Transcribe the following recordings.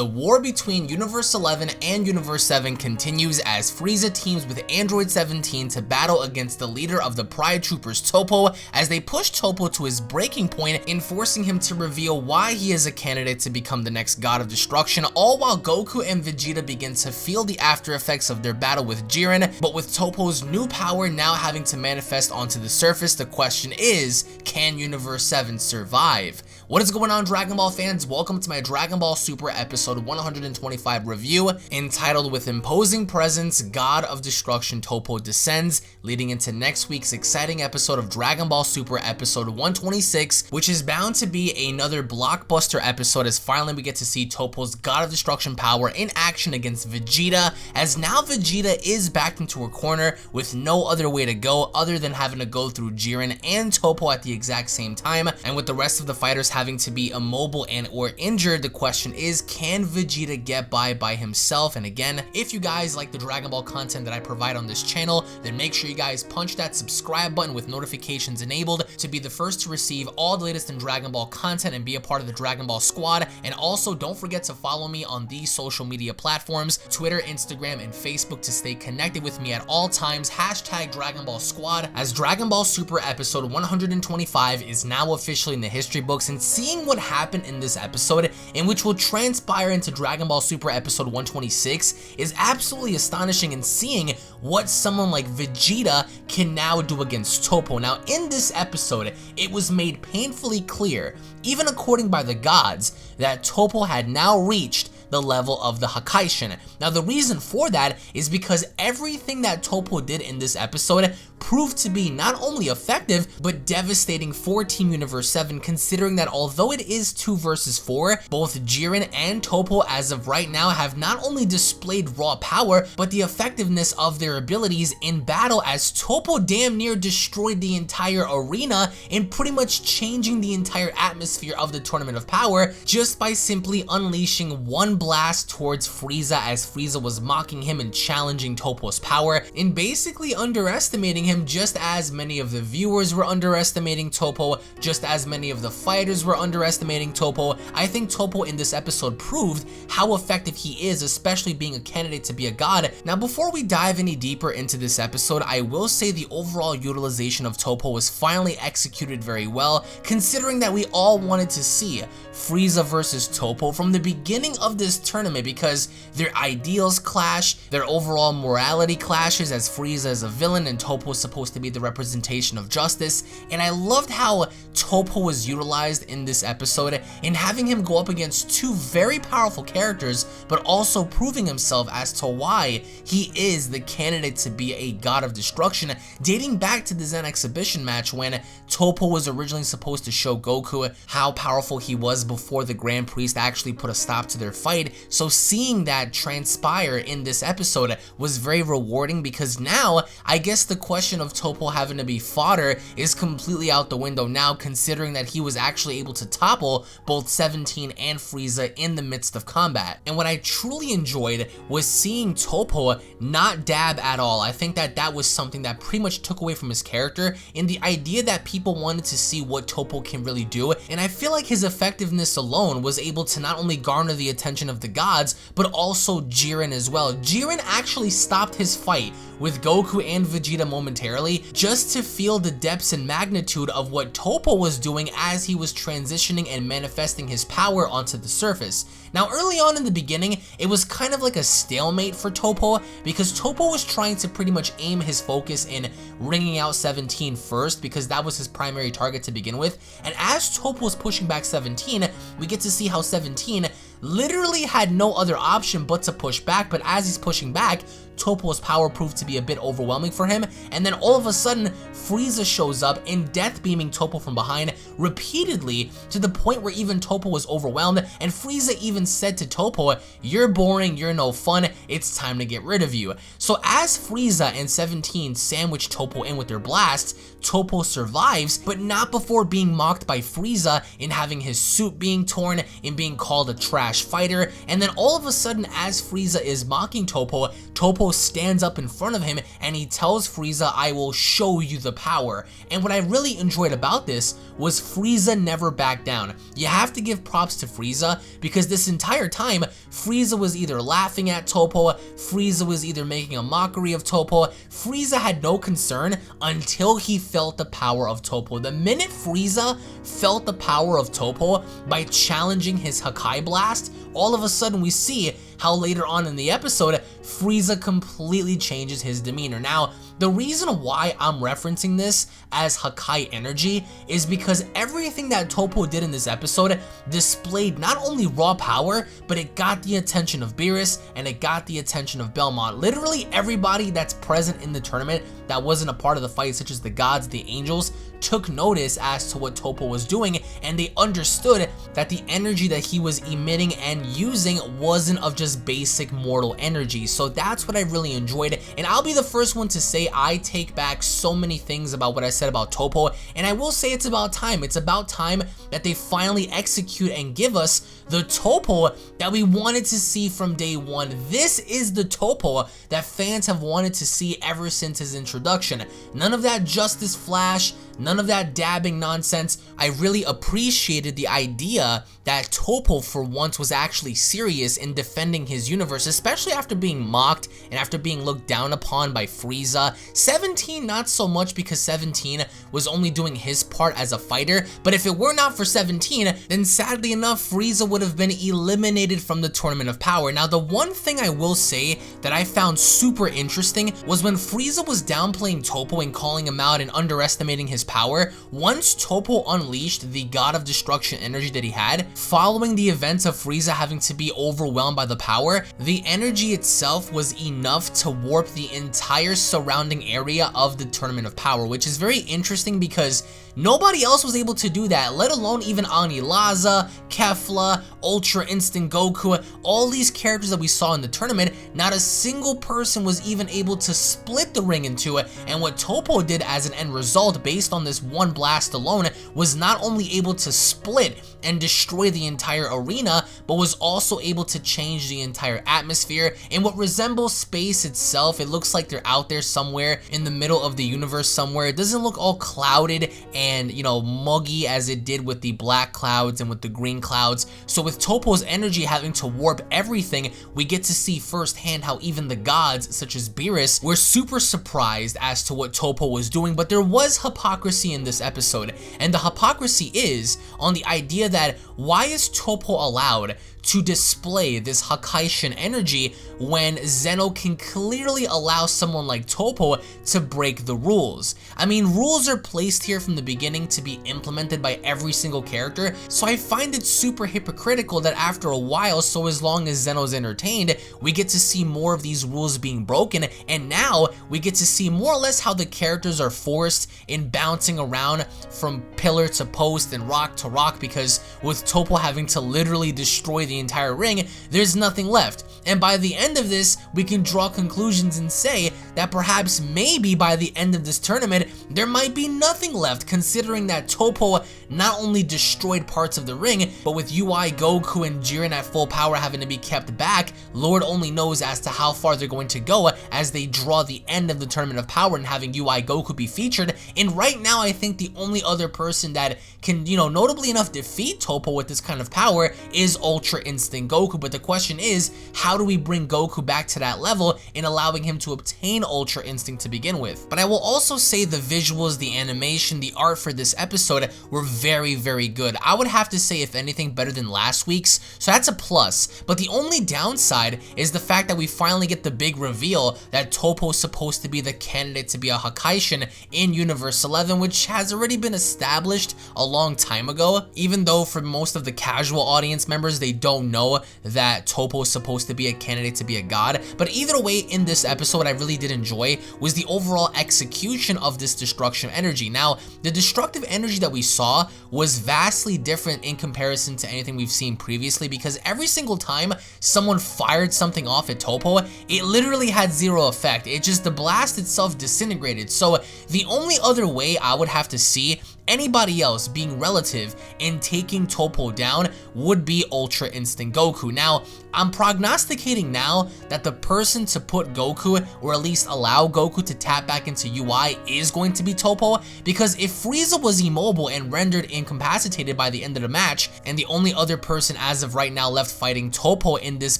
the war between Universe 11 and Universe 7 continues as Frieza teams with Android 17 to battle against the leader of the Pride Troopers, Toppo, as they push Toppo to his breaking point in forcing him to reveal why he is a candidate to become the next god of destruction, all while Goku and Vegeta begin to feel the after effects of their battle with Jiren. But with Toppo's new power now having to manifest onto the surface, the question is, can Universe 7 survive? What is going on, Dragon Ball fans? Welcome to my Dragon Ball Super episode 125 review entitled With Imposing Presence, God of Destruction Toppo Descends, leading into next week's exciting episode of Dragon Ball Super episode 126, which is bound to be another blockbuster episode as finally we get to see Toppo's God of Destruction power in action against Vegeta, as now Vegeta is backed into a corner with no other way to go other than having to go through Jiren and Toppo at the exact same time, and with the rest of the fighters having to be immobile and or injured, the question is, can Vegeta get by himself? And again, if you guys like the Dragon Ball content that I provide on this channel, then make sure you guys punch that subscribe button with notifications enabled to be the first to receive all the latest in Dragon Ball content and be a part of the Dragon Ball squad. And also don't forget to follow me on these social media platforms, Twitter, Instagram, and Facebook, to stay connected with me at all times, hashtag Dragon Ball Squad, as Dragon Ball Super episode 125 is now officially in the history books, and seeing what happened in this episode, in which will transpire into Dragon Ball Super episode 126, is absolutely astonishing, and seeing what someone like Vegeta can now do against Toppo. Now in this episode, it was made painfully clear, even according by the gods, that Toppo had now reached the level of the Hakaishin. Now the reason for that is because everything that Toppo did in this episode proved to be not only effective but devastating for Team Universe 7, considering that although it is 2 versus 4, both Jiren and Toppo as of right now have not only displayed raw power but the effectiveness of their abilities in battle, as Toppo damn near destroyed the entire arena and pretty much changing the entire atmosphere of the Tournament of Power just by simply unleashing one blast towards Frieza, as Frieza was mocking him and challenging Toppo's power and basically underestimating him, just as many of the viewers were underestimating Toppo, just as many of the fighters were underestimating Toppo. I think Toppo in this episode proved how effective he is, especially being a candidate to be a god. Now before we dive any deeper into this episode, I will say the overall utilization of Toppo was finally executed very well, considering that we all wanted to see Frieza versus Toppo from the beginning of this tournament, because their ideals clash, their overall morality clashes, as Frieza is a villain and Toppo is supposed to be the representation of justice. And I loved how Toppo was utilized in this episode in having him go up against two very powerful characters, but also proving himself as to why he is the candidate to be a god of destruction, dating back to the Zen exhibition match when Toppo was originally supposed to show Goku how powerful he was before the Grand Priest actually put a stop to their fight. So seeing that transpire in this episode was very rewarding, because now I guess the question of Toppo having to be fodder is completely out the window now, considering that he was actually able to topple both 17 and Frieza in the midst of combat. And what I truly enjoyed was seeing Toppo not dab at all. I think that that was something that pretty much took away from his character, in the idea that people wanted to see what Toppo can really do, and I feel like his effectiveness alone was able to not only garner the attention of the gods, but also Jiren as well. Jiren actually stopped his fight with Goku and Vegeta momentarily just to feel the depths and magnitude of what Toppo was doing as he was transitioning and manifesting his power onto the surface. Now early on in the beginning, it was kind of like a stalemate for Toppo, because Toppo was trying to pretty much aim his focus in ringing out 17 first, because that was his primary target to begin with. And as Toppo was pushing back 17, we get to see how 17 literally had no other option but to push back, but as he's pushing back, Toppo's power proved to be a bit overwhelming for him, and then all of a sudden Frieza shows up and death beaming Toppo from behind repeatedly, to the point where even Toppo was overwhelmed, and Frieza even said to Toppo, "You're boring, you're no fun, it's time to get rid of you." So as Frieza and 17 sandwich Toppo in with their blasts, Toppo survives, but not before being mocked by Frieza in having his suit being torn and being called a trash fighter. And then all of a sudden, as Frieza is mocking Toppo, Toppo Toppo stands up in front of him and he tells Frieza, "I will show you the power." And what I really enjoyed about this was Frieza never backed down. You have to give props to Frieza because this entire time, Frieza was either laughing at Toppo, Frieza was either making a mockery of Toppo. Frieza had no concern until he felt the power of Toppo. The minute Frieza felt the power of Toppo by challenging his Hakai Blast, all of a sudden we see how later on in the episode, Frieza completely changes his demeanor. Now, the reason why I'm referencing this as Hakai energy is because everything that Toppo did in this episode displayed not only raw power, but it got the attention of Beerus and it got the attention of Belmont. Literally everybody that's present in the tournament that wasn't a part of the fight, such as the gods, the angels, took notice as to what Toppo was doing, and they understood that the energy that he was emitting and using wasn't of just basic mortal energy. So that's what I really enjoyed, and I'll be the first one to say I take back so many things about what I said about Toppo, and I will say it's about time. It's about time that they finally execute and give us the Toppo that we wanted to see from day one. This is the Toppo that fans have wanted to see ever since his introduction. None of that Justice Flash, none of that dabbing nonsense. I really appreciated the idea that Toppo for once was actually serious in defending his universe, especially after being mocked and after being looked down upon by Frieza. 17 not so much, because 17 was only doing his part as a fighter, but if it were not for 17, then sadly enough Frieza would have been eliminated from the Tournament of Power. Now the one thing I will say that I found super interesting was when Frieza was downplaying Toppo and calling him out and underestimating his power. Once Toppo unleashed the God of Destruction energy that he had, following the events of Frieza having to be overwhelmed by the power, the energy itself was enough to warp the entire surrounding area of the Tournament of Power, which is very interesting because nobody else was able to do that, let alone even Anilaza, Kefla, Ultra Instinct Goku, all these characters that we saw in the tournament. Not a single person was even able to split the ring in two, and what Toppo did as an end result based on this one blast alone was not only able to split and destroy the entire arena, but was also able to change the entire atmosphere. In what resembles space itself, it looks like they're out there somewhere in the middle of the universe somewhere. It doesn't look all clouded and, you know, muggy as it did with the black clouds and with the green clouds. So with Toppo's energy having to warp everything, we get to see firsthand how even the gods, such as Beerus, were super surprised as to what Toppo was doing. But there was hypocrisy in this episode, and the hypocrisy is on the idea that why is Toppo allowed to display this Hakaishin energy when Zeno can clearly allow someone like Toppo to break the rules? I mean, rules are placed here from the beginning to be implemented by every single character, so I find it super hypocritical that after a while, so as long as Zeno's entertained, we get to see more of these rules being broken, and now we get to see more or less how the characters are forced in bouncing around from pillar to post and rock to rock, because with Toppo having to literally destroy the entire ring, there's nothing left. And by the end of this, we can draw conclusions and say that perhaps maybe by the end of this tournament, there might be nothing left, considering that Toppo not only destroyed parts of the ring, but with UI, Goku, and Jiren at full power having to be kept back, Lord only knows as to how far they're going to go as they draw the end of the Tournament of Power and having UI Goku be featured. And right now, I think the only other person that can, you know, notably enough defeat Toppo with this kind of power is Ultra Instinct Goku. But the question is, how do we bring Goku back to that level in allowing him to obtain Ultra Instinct to begin with? But I will also say the visuals, the animation, the art for this episode were very, very good. I would have to say, if anything, better than last week's, so that's a plus. But the only downside is the fact that we finally get the big reveal that Toppo's supposed to be the candidate to be a Hakaishin in Universe 11, which has already been established a long time ago, even though for most of the casual audience members, they don't know that Toppo is supposed to be a candidate to be a god. But either way, in this episode, what I really did enjoy was the overall execution of this destruction energy. Now, the destructive energy that we saw was vastly different in comparison to anything we've seen previously, because every single time someone fired something off at Toppo, it literally had zero effect. It just, the blast itself disintegrated. So the only other way I would have to see anybody else being relative in taking Toppo down would be Ultra Instinct Goku. Now, I'm prognosticating now that the person to put Goku, or at least allow Goku to tap back into UI, is going to be Toppo, because if Frieza was immobile and rendered incapacitated by the end of the match, and the only other person as of right now left fighting Toppo in this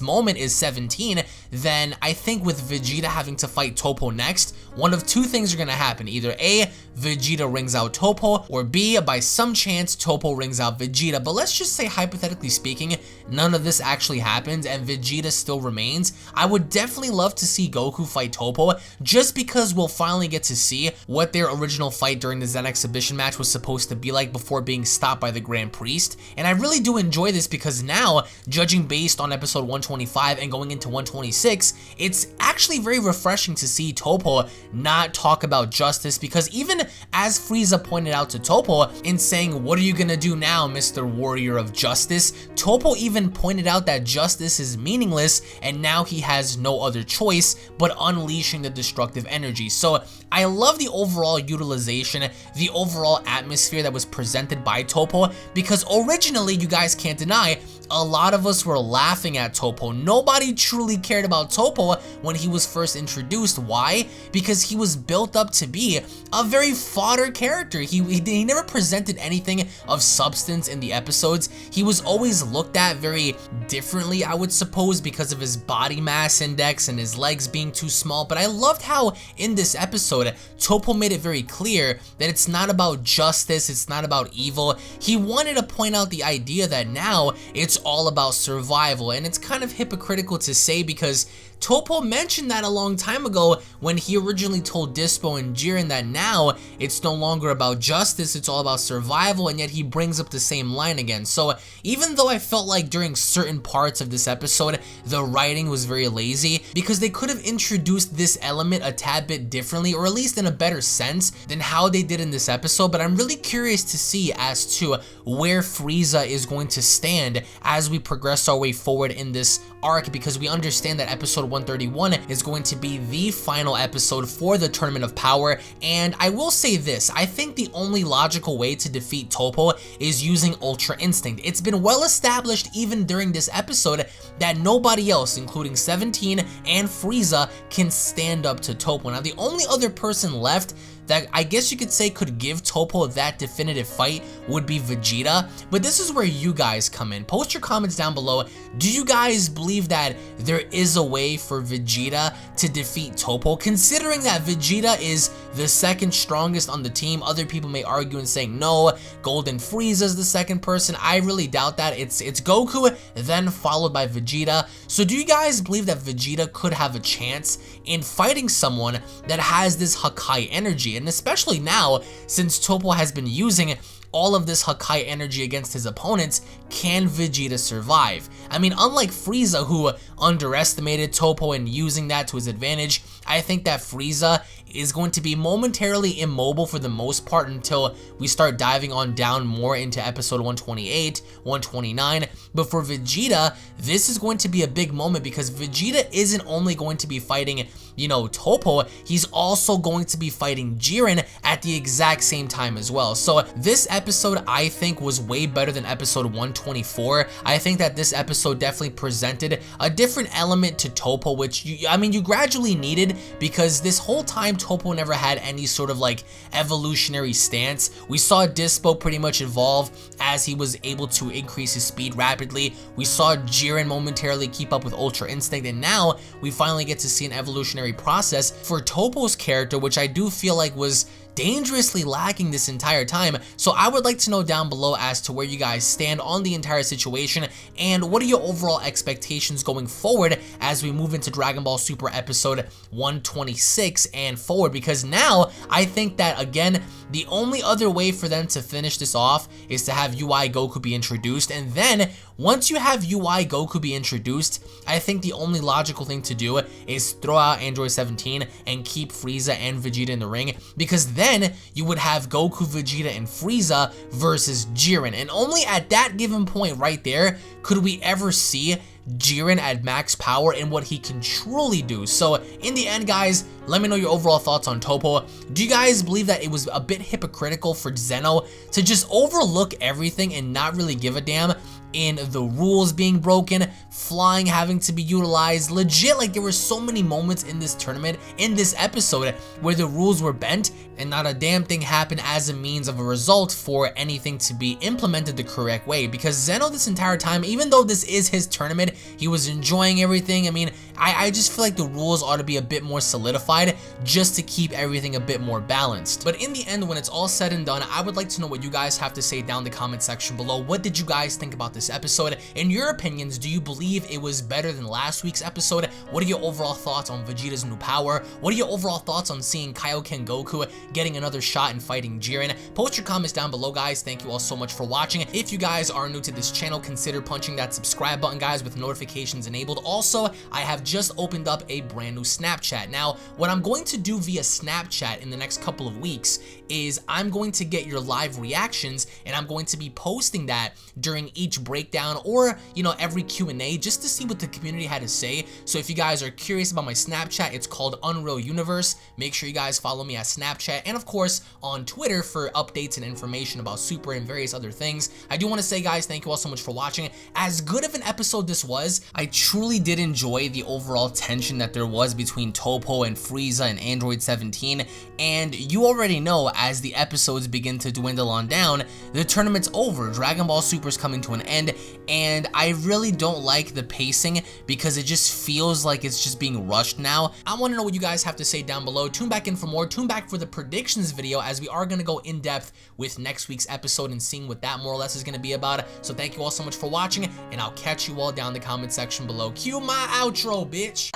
moment is 17, then I think with Vegeta having to fight Toppo next, one of two things are going to happen. Either A, Vegeta rings out Toppo, or B, by some chance Toppo rings out Vegeta. But let's just say, hypothetically speaking, none of this actually happens and Vegeta still remains. I would definitely love to see Goku fight Toppo, just because we'll finally get to see what their original fight during the Zen Exhibition match was supposed to be like before being stopped by the Grand Priest. And I really do enjoy this because now, judging based on episode 125 and going into 126, it's actually very refreshing to see Toppo not talk about justice, because even as Frieza pointed out to Toppo in saying, "What are you gonna do now, Mr. Warrior of Justice?" Toppo even pointed out that justice is meaningless and now he has no other choice but unleashing the destructive energy. So I love the overall utilization, the overall atmosphere that was presented by Toppo, because originally, you guys can't deny, a lot of us were laughing at Toppo. Nobody truly cared about Toppo when he was first introduced. Why? Because he was built up to be a very fodder character. He never presented anything of substance in the episodes. He was always looked at very differently, I would suppose, because of his body mass index and his legs being too small. But I loved how in this episode, Toppo made it very clear that it's not about justice, it's not about evil. He wanted to point out the idea that now it's all about survival, and it's kind of hypocritical to say because Toppo mentioned that a long time ago when he originally told Dispo and Jiren that now it's no longer about justice, it's all about survival, and yet he brings up the same line again. So even though I felt like during certain parts of this episode the writing was very lazy, because they could have introduced this element a tad bit differently, or at least in a better sense than how they did in this episode. But I'm really curious to see as to where Frieza is going to stand as we progress our way forward in this arc, because we understand that episode 131 is going to be the final episode for the Tournament of Power. And I will say this, I think the only logical way to defeat Toppo is using Ultra Instinct. It's been well established even during this episode that nobody else, including 17 and Frieza, can stand up to Toppo. Now the only other person left that I guess you could say could give Toppo that definitive fight would be Vegeta, but this is where you guys come in. Post your comments down below. Do you guys believe that there is a way for Vegeta to defeat Toppo, considering that Vegeta is the second strongest on the team? Other people may argue and saying no, Golden Frieza is the second person. I really doubt that. It's Goku, then followed by Vegeta. So do you guys believe that Vegeta could have a chance in fighting someone that has this Hakai energy? And especially now, since Toppo has been using all of this Hakai energy against his opponents, can Vegeta survive? I mean, unlike Frieza, who underestimated Toppo and using that to his advantage, I think that Frieza is going to be momentarily immobile for the most part until we start diving on down more into episode 128, 129. But for Vegeta, this is going to be a big moment, because Vegeta isn't only going to be fighting, you know, Toppo, he's also going to be fighting Jiren at the exact same time as well. So this episode, I think, was way better than episode 124. I think that this episode definitely presented a different element to Toppo, which you gradually needed, because this whole time Toppo never had any sort of like evolutionary stance. We saw Dispo pretty much evolve as he was able to increase his speed rapidly. We saw Jiren momentarily keep up with Ultra Instinct, and now we finally get to see an evolutionary process for Toppo's character, which I do feel like was dangerously lacking this entire time. So I would like to know down below as to where you guys stand on the entire situation, and what are your overall expectations going forward as we move into Dragon Ball Super episode 126 and forward, because now I think that, again, the only other way for them to finish this off is to have UI Goku be introduced, and then once you have UI Goku be introduced, I think the only logical thing to do is throw out Android 17 and keep Frieza and Vegeta in the ring, because then you would have Goku, Vegeta, and Frieza versus Jiren, and only at that given point right there could we ever see Jiren at max power and what he can truly do. So in the end, guys, Let me know your overall thoughts on Toppo. Do you guys believe that it was a bit hypocritical for Zeno to just overlook everything and not really give a damn in the rules being broken, flying having to be utilized? Legit, like, there were so many moments in this tournament, in this episode, where the rules were bent and not a damn thing happened as a means of a result for anything to be implemented the correct way. Because Zeno this entire time, even though this is his tournament, he was enjoying everything. I mean, I just feel like the rules ought to be a bit more solidified just to keep everything a bit more balanced. But in the end, when it's all said and done, I would like to know what you guys have to say down in the comment section below. What did you guys think about this episode? In your opinions, do you believe it was better than last week's episode? What are your overall thoughts on Vegeta's new power? What are your overall thoughts on seeing Kaioken Goku getting another shot and fighting Jiren? Post your comments down below, guys. Thank you all so much for watching. If you guys are new to this channel, consider punching that subscribe button, guys, with notifications enabled. Also, I have just opened up a brand new Snapchat. Now, what I'm going to do via Snapchat in the next couple of weeks is I'm going to get your live reactions, and I'm going to be posting that during each breakdown or, you know, every Q&A, just to see what the community had to say. So if you guys are curious about my Snapchat, it's called UnrealUniverse. Make sure you guys follow me at Snapchat and, of course, on Twitter for updates and information about Super and various other things. I do want to say, guys, thank you all so much for watching. As good of an episode this was, I truly did enjoy the overall tension that there was between Toppo and Frieza and Android 17, and you already know, as the episodes begin to dwindle on down, the tournament's over. Dragon Ball Super's coming to an end, and I really don't like the pacing because it just feels like it's just being rushed now. I want to know what you guys have to say down below. Tune back in for more. Tune back for the predictions video, as we are going to go in depth with next week's episode and seeing what that more or less is going to be about. So thank you all so much for watching, and I'll catch you all down in the comment section below. Cue my outro, bitch.